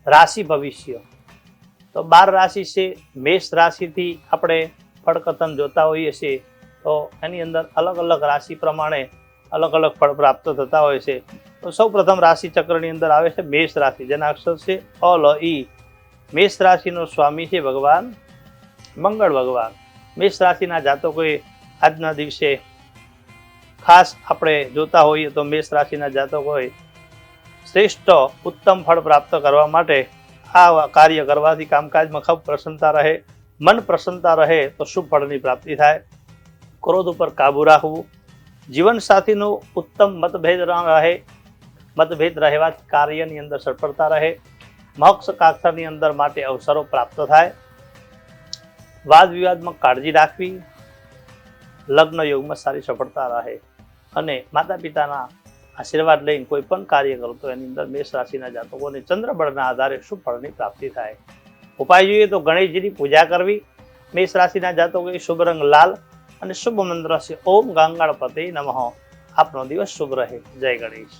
રાશિ ભવિષ્ય તો 12 રાશિ છે. મેષ રાશિથી આપણે ફળકથન જોતા હોઈએ છીએ તો એની અંદર અલગ અલગ રાશિ પ્રમાણે અલગ અલગ ફળ પ્રાપ્ત થતા હોય છે. તો સૌ પ્રથમ રાશિ ચક્રની અંદર આવે છે મેષ રાશિ, જેના અક્ષર છે અ લ ઈ. મેષ રાશિનો સ્વામી છે ભગવાન મંગળ ભગવાન. મેષ રાશિના જાતકોએ આજના દિવસે ખાસ આપણે જોતા હોઈએ તો મેષ રાશિના જાતકોએ શ્રેષ્ઠ ઉત્તમ ફળ પ્રાપ્ત કરવા માટે આ કાર્ય કરવાથી કામકાજમાં ખૂબ પ્રસન્નતા રહે, મન પ્રસન્નતા રહે તો શુભ ફળની પ્રાપ્તિ થાય. ક્રોધ ઉપર કાબુ રાખવું, જીવનસાથીનો ઉત્તમ મતભેદ રહે, મતભેદ રહેવાથી કાર્યની અંદર સફળતા રહે, મોક્ષ કાક્ષની અંદર માટે અવસરો પ્રાપ્ત થાય. વાદ વિવાદમાં કાળજી રાખવી, લગ્ન યોગમાં સારી સફળતા રહે અને માતા પિતાના આશીર્વાદ લઈને કોઈ પણ કાર્ય કરો તો એની અંદર મેષ રાશિના જાતકોને ચંદ્રબળના આધારે શુભ ફળની પ્રાપ્તિ થાય. ઉપાય જોઈએ તો ગણેશજીની પૂજા કરવી. મેષ રાશિના જાતકોએ શુભ રંગ લાલ અને શુભ મંત્ર છે ઓમ ગંગાણપતે નમઃ. આપનો દિવસ શુભ રહે. જય ગણેશ.